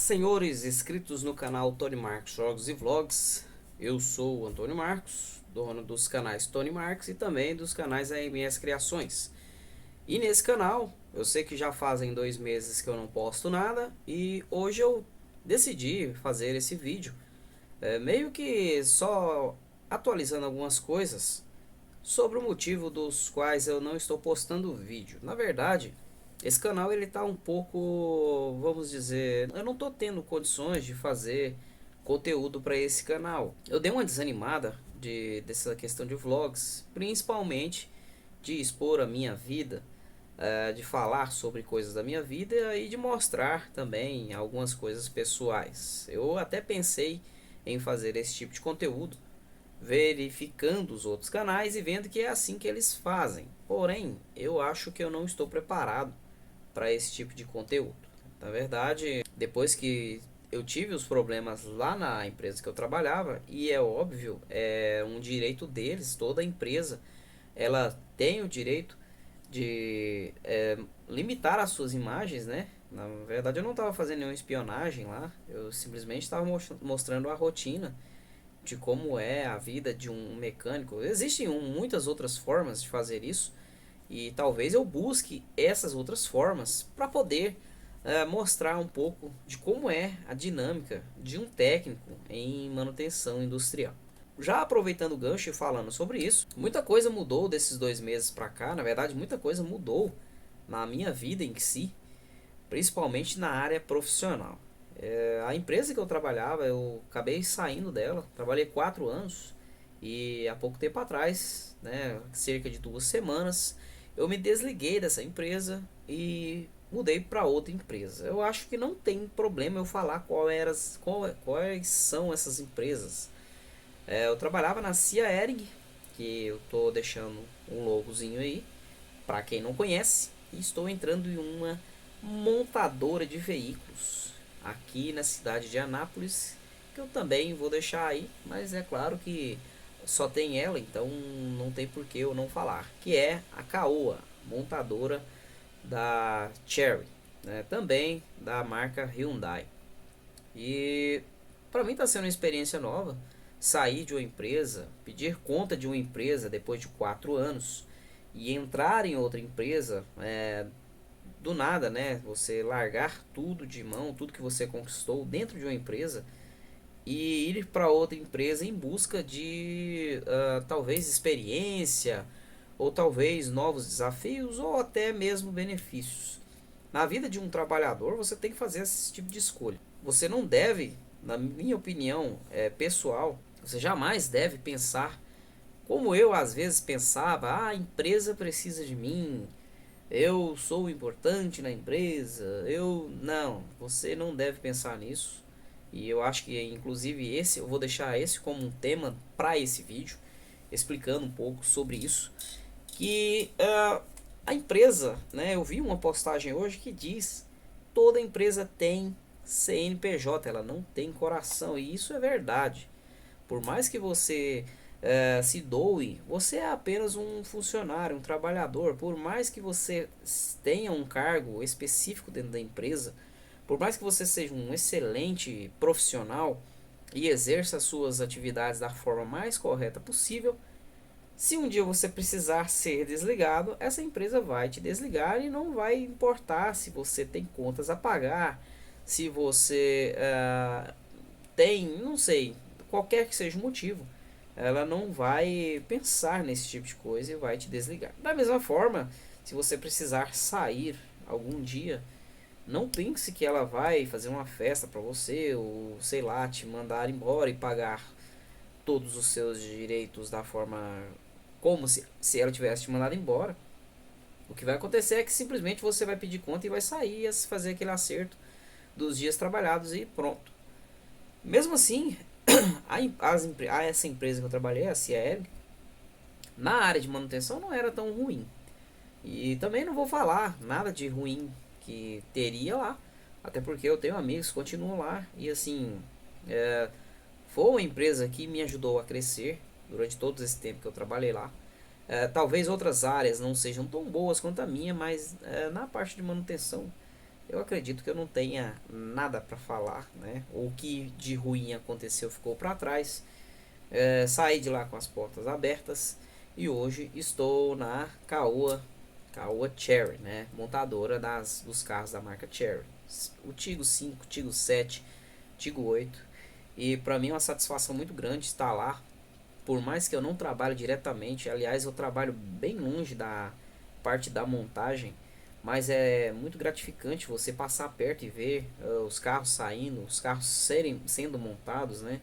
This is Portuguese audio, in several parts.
Senhores inscritos no canal Tony Marcos Jogos e Vlogs, eu sou o Antônio Marcos, dono dos canais Tony Marcos e também dos canais AMS Criações. E nesse canal, eu sei que já fazem 2 meses que eu não posto nada e hoje eu decidi fazer esse vídeo, meio que só atualizando algumas coisas sobre o motivo dos quais eu não estou postando vídeo. Na verdade, esse canal ele tá um pouco, vamos dizer, eu não tô tendo condições de fazer conteúdo para esse canal. Eu dei uma desanimada dessa questão de vlogs, principalmente de expor a minha vida, de falar sobre coisas da minha vida e de mostrar também algumas coisas pessoais. Eu até pensei em fazer esse tipo de conteúdo, verificando os outros canais e vendo que é assim que eles fazem. Porém, eu acho que eu não estou preparado para esse tipo de conteúdo. Na verdade, depois que eu tive os problemas lá na empresa que eu trabalhava, e é óbvio, é um direito deles, toda empresa ela tem o direito de limitar as suas imagens, né? Na verdade, eu não estava fazendo nenhuma espionagem lá, eu simplesmente estava mostrando a rotina de como é a vida de um mecânico. Existem muitas outras formas de fazer isso e talvez eu busque essas outras formas para poder mostrar um pouco de como é a dinâmica de um técnico em manutenção industrial. Já aproveitando o gancho e falando sobre isso, muita coisa mudou desses 2 meses para cá. Na verdade, muita coisa mudou na minha vida em si, principalmente na área profissional. A empresa que eu trabalhava, eu acabei saindo dela, trabalhei 4 anos e há pouco tempo atrás, né, cerca de 2 semanas, eu me desliguei dessa empresa e mudei para outra empresa. Eu acho que não tem problema eu falar quais são essas empresas. Eu trabalhava na Cia Ering, que eu tô deixando um logozinho aí, para quem não conhece, e estou entrando em uma montadora de veículos aqui na cidade de Anápolis, que eu também vou deixar aí, mas é claro que só tem ela, então não tem por que eu não falar, que é a Caoa, montadora da Chery, né? Também da marca Hyundai. E para mim está sendo uma experiência nova, sair de uma empresa, pedir conta de uma empresa depois de 4 anos e entrar em outra empresa, do nada, né? Você largar tudo de mão, tudo que você conquistou dentro de uma empresa e ir para outra empresa em busca de talvez experiência ou talvez novos desafios ou até mesmo benefícios. Na vida de um trabalhador, você tem que fazer esse tipo de escolha. Você não deve, na minha opinião pessoal, você jamais deve pensar como eu às vezes pensava: a empresa precisa de mim, eu sou importante na empresa, eu não, você não deve pensar nisso. E eu acho que inclusive esse eu vou deixar esse como um tema para esse vídeo, explicando um pouco sobre isso, que a empresa, né, eu vi uma postagem hoje que diz: toda empresa tem CNPJ, ela não tem coração, e isso é verdade. Por mais que você se doe, você é apenas um funcionário, um trabalhador. Por mais que você tenha um cargo específico dentro da empresa, por mais que você seja um excelente profissional e exerça as suas atividades da forma mais correta possível, se um dia você precisar ser desligado, essa empresa vai te desligar e não vai importar se você tem contas a pagar, se você tem, não sei, qualquer que seja o motivo, ela não vai pensar nesse tipo de coisa e vai te desligar. Da mesma forma, se você precisar sair algum dia, não pense que ela vai fazer uma festa para você ou sei lá, te mandar embora e pagar todos os seus direitos da forma como se ela tivesse te mandado embora. O que vai acontecer é que simplesmente você vai pedir conta e vai sair e fazer aquele acerto dos dias trabalhados e pronto. Mesmo assim, essa empresa que eu trabalhei, a CIEB, na área de manutenção não era tão ruim. E também não vou falar nada de ruim que teria lá, até porque eu tenho amigos que continuam lá. E assim, foi uma empresa que me ajudou a crescer durante todo esse tempo que eu trabalhei lá. Talvez outras áreas não sejam tão boas quanto a minha, mas na parte de manutenção eu acredito que eu não tenha nada para falar, né? O que de ruim aconteceu ficou para trás. Saí de lá com as portas abertas e hoje estou na Caoa Chery, né? Montadora dos carros da marca Chery. O Tiggo 5, Tiggo 7, Tiggo 8. E para mim é uma satisfação muito grande estar lá. Por mais que eu não trabalhe diretamente, aliás, eu trabalho bem longe da parte da montagem, mas é muito gratificante você passar perto e ver os carros saindo, os carros sendo montados, né?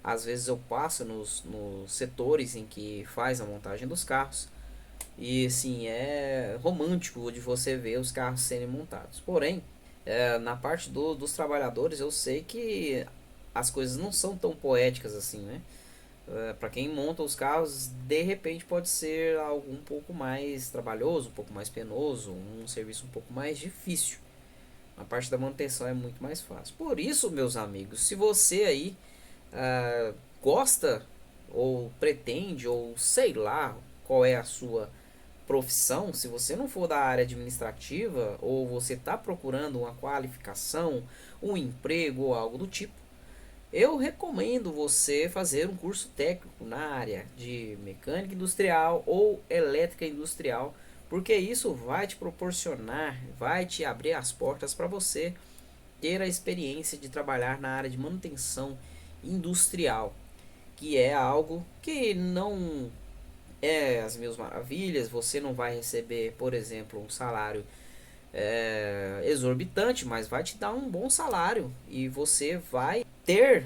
Às vezes eu passo nos setores em que faz a montagem dos carros e assim é romântico de você ver os carros serem montados. Porém, na parte dos trabalhadores eu sei que as coisas não são tão poéticas assim, né? Para quem monta os carros, de repente pode ser algo um pouco mais trabalhoso, um pouco mais penoso, um serviço um pouco mais difícil. A parte da manutenção é muito mais fácil. Por isso, meus amigos, se você aí gosta ou pretende ou sei lá qual é a sua profissão, se você não for da área administrativa ou você está procurando uma qualificação, um emprego ou algo do tipo, eu recomendo você fazer um curso técnico na área de mecânica industrial ou elétrica industrial, porque isso vai te proporcionar, vai te abrir as portas para você ter a experiência de trabalhar na área de manutenção industrial, que é algo que não é as mil maravilhas. Você não vai receber, por exemplo, um salário exorbitante, mas vai te dar um bom salário e você vai ter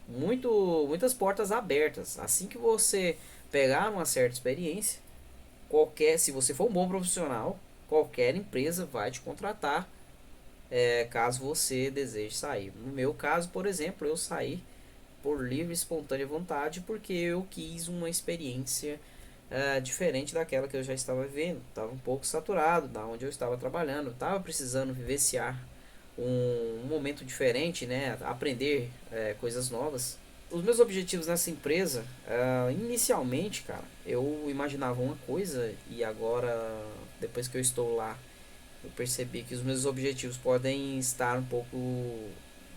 muitas portas abertas. Assim que você pegar uma certa experiência, se você for um bom profissional, qualquer empresa vai te contratar, caso você deseje sair. No meu caso, por exemplo, eu saí por livre e espontânea vontade porque eu quis uma experiência diferente daquela que eu já estava vivendo. Estava um pouco saturado da onde eu estava trabalhando, estava precisando vivenciar um momento diferente, né? Aprender coisas novas. Os meus objetivos nessa empresa, inicialmente, cara, eu imaginava uma coisa e agora, depois que eu estou lá, eu percebi que os meus objetivos podem estar um pouco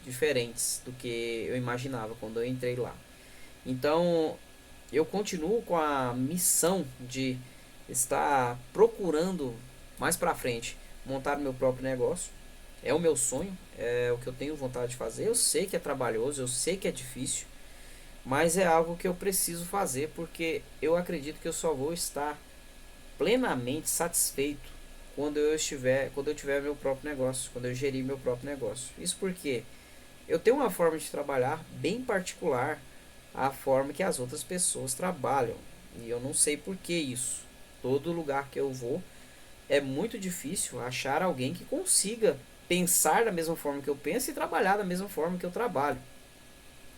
diferentes do que eu imaginava quando eu entrei lá. Então, eu continuo com a missão de estar procurando mais para frente montar o meu próprio negócio. É o meu sonho, é o que eu tenho vontade de fazer. Eu sei que é trabalhoso, eu sei que é difícil, mas é algo que eu preciso fazer porque eu acredito que eu só vou estar plenamente satisfeito quando eu tiver meu próprio negócio, quando eu gerir meu próprio negócio. Isso porque eu tenho uma forma de trabalhar bem particular à forma que as outras pessoas trabalham. E eu não sei por que isso. Todo lugar que eu vou é muito difícil achar alguém que consiga pensar da mesma forma que eu penso e trabalhar da mesma forma que eu trabalho.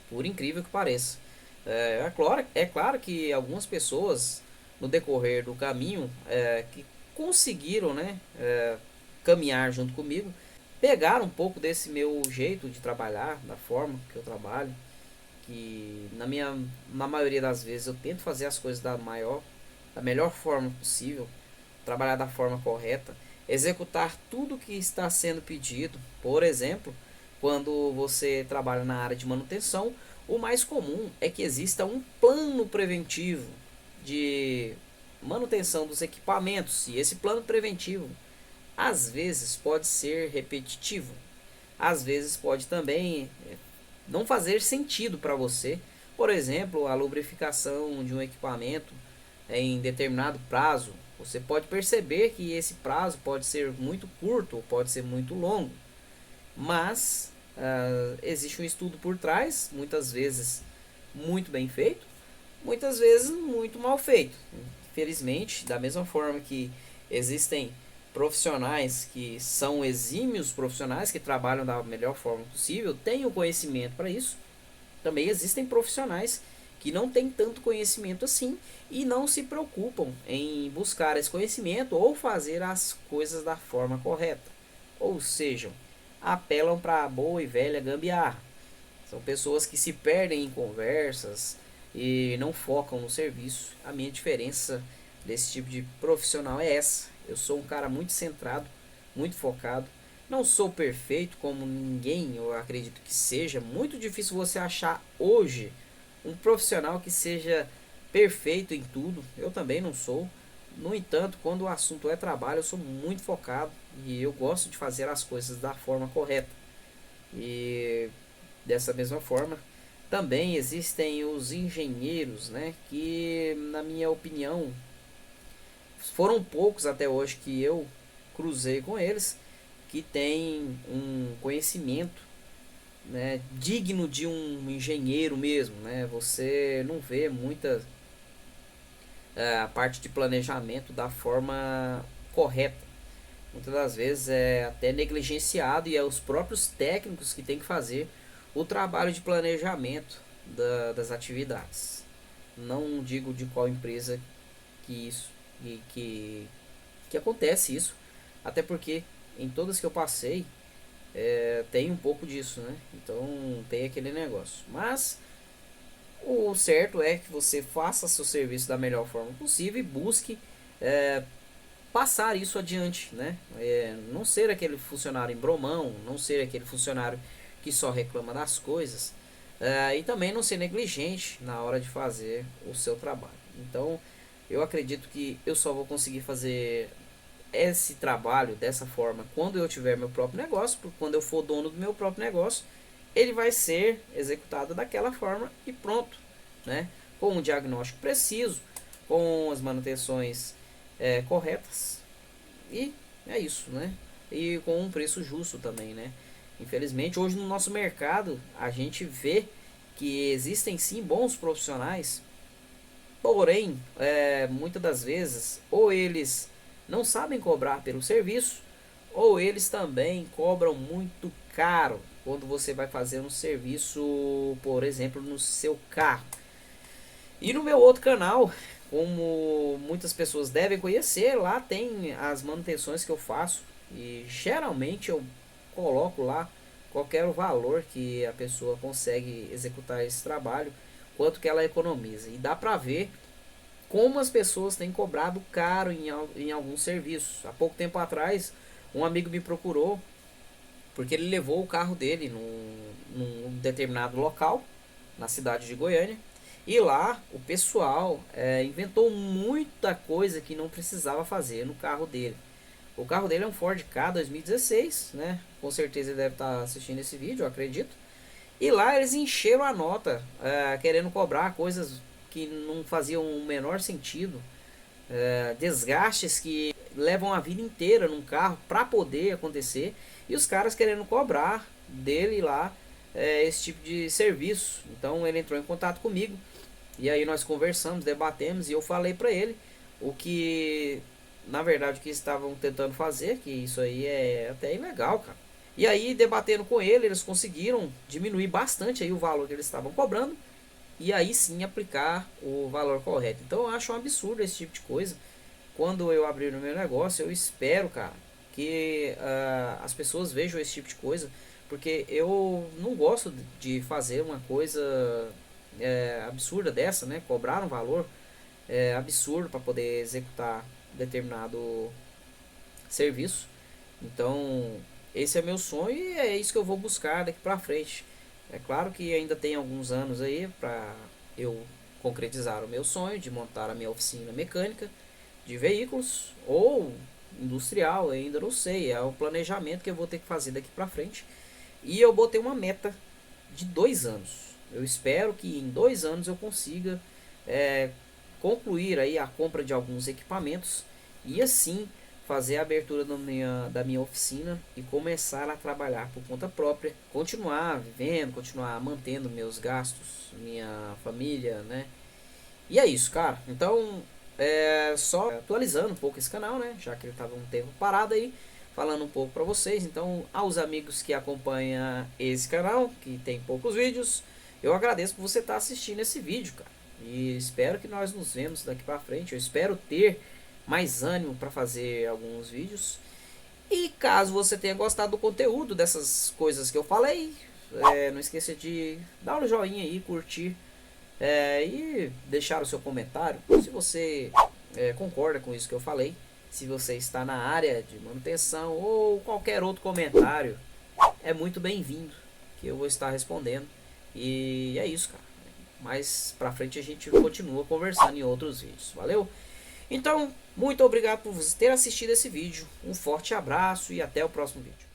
Por incrível que pareça. É claro que algumas pessoas no decorrer do caminho que conseguiram, né, caminhar junto comigo, pegaram um pouco desse meu jeito de trabalhar, da forma que eu trabalho, que na maioria das vezes eu tento fazer as coisas da melhor forma possível, trabalhar da forma correta, executar tudo que está sendo pedido. Por exemplo, quando você trabalha na área de manutenção, o mais comum é que exista um plano preventivo de manutenção dos equipamentos, e esse plano preventivo às vezes pode ser repetitivo, às vezes pode também não fazer sentido para você. Por exemplo, a lubrificação de um equipamento em determinado prazo. Você pode perceber que esse prazo pode ser muito curto ou pode ser muito longo, mas existe um estudo por trás, muitas vezes muito bem feito, muitas vezes muito mal feito. Infelizmente, da mesma forma que existem profissionais que são exímios profissionais que trabalham da melhor forma possível, têm o conhecimento para isso, também existem profissionais que não têm tanto conhecimento assim e não se preocupam em buscar esse conhecimento ou fazer as coisas da forma correta. Ou seja, apelam para a boa e velha gambiarra. São pessoas que se perdem em conversas e não focam no serviço. A minha diferença desse tipo de profissional é essa. Eu sou um cara muito centrado, muito focado Não sou perfeito como ninguém, eu acredito que seja. Muito difícil você achar hoje um profissional que seja perfeito em tudo. Eu também não sou. No entanto, quando o assunto é trabalho, eu sou muito focado e eu gosto de fazer as coisas da forma correta. E dessa mesma forma, também existem os engenheiros, né, que na minha opinião foram poucos até hoje que eu cruzei com eles, que tem um conhecimento, né, digno de um engenheiro mesmo, né? Você não vê muita a parte de planejamento da forma correta. Muitas das vezes é até negligenciado e é os próprios técnicos que têm que fazer o trabalho de planejamento das atividades. Não digo de qual empresa que isso que acontece isso, até porque em todas que eu passei tem um pouco disso, né? Então tem aquele negócio. Mas o certo é que você faça seu serviço da melhor forma possível e busque é, passar isso adiante, né? Não ser aquele funcionário embromão, não ser aquele funcionário que só reclama das coisas, e também não ser negligente na hora de fazer o seu trabalho. Então, eu acredito que eu só vou conseguir fazer esse trabalho dessa forma quando eu tiver meu próprio negócio, porque quando eu for dono do meu próprio negócio, ele vai ser executado daquela forma e pronto, né? Com um diagnóstico preciso, com as manutenções corretas e é isso, né? E com um preço justo também, né? Infelizmente, hoje no nosso mercado a gente vê que existem sim bons profissionais, porém, muitas das vezes, ou eles não sabem cobrar pelo serviço, ou eles também cobram muito caro quando você vai fazer um serviço, por exemplo, no seu carro. E no meu outro canal, como muitas pessoas devem conhecer, lá tem as manutenções que eu faço e geralmente eu coloco lá qualquer valor que a pessoa consegue executar esse trabalho, quanto que ela economiza. E dá pra ver como as pessoas têm cobrado caro em alguns serviços. Há pouco tempo atrás, um amigo me procurou porque ele levou o carro dele num determinado local na cidade de Goiânia. E lá o pessoal inventou muita coisa que não precisava fazer no carro dele. O carro dele é um Ford Ka 2016, né? Com certeza ele deve estar assistindo esse vídeo, eu acredito. E lá eles encheram a nota, querendo cobrar coisas que não faziam o menor sentido. Desgastes que levam a vida inteira num carro para poder acontecer. E os caras querendo cobrar dele lá esse tipo de serviço. Então ele entrou em contato comigo. E aí nós conversamos, debatemos e eu falei para ele o que, na verdade, o que estavam tentando fazer, que isso aí é até ilegal, cara. E aí, debatendo com ele, eles conseguiram diminuir bastante aí o valor que eles estavam cobrando e aí sim aplicar o valor correto. Então eu acho um absurdo esse tipo de coisa. Quando eu abrir o meu negócio, eu espero, cara, que as pessoas vejam esse tipo de coisa, porque eu não gosto de fazer uma coisa absurda dessa, né? Cobrar um valor absurdo para poder executar determinado serviço. Então, esse é meu sonho e é isso que eu vou buscar daqui para frente. É claro que ainda tem alguns anos aí para eu concretizar o meu sonho de montar a minha oficina mecânica de veículos ou industrial, eu ainda não sei, é o planejamento que eu vou ter que fazer daqui para frente. E eu botei uma meta de 2 anos. Eu espero que em 2 anos eu consiga concluir aí a compra de alguns equipamentos e assim fazer a abertura da minha oficina e começar a trabalhar por conta própria, continuar vivendo, continuar mantendo meus gastos, minha família, né? E é isso, cara. Então, só atualizando um pouco esse canal, né? Já que ele estava um tempo parado aí, falando um pouco para vocês. Então, aos amigos que acompanham esse canal, que tem poucos vídeos, eu agradeço por você estar assistindo esse vídeo, cara. E espero que nós nos vemos daqui para frente. Eu espero ter mais ânimo para fazer alguns vídeos. E caso você tenha gostado do conteúdo dessas coisas que eu falei, não esqueça de dar um joinha aí, curtir e deixar o seu comentário se você concorda com isso que eu falei. Se você está na área de manutenção ou qualquer outro comentário, é muito bem-vindo, que eu vou estar respondendo. E é isso, cara. Mais pra frente a gente continua conversando em outros vídeos. Valeu? Então, muito obrigado por você ter assistido esse vídeo. Um forte abraço e até o próximo vídeo.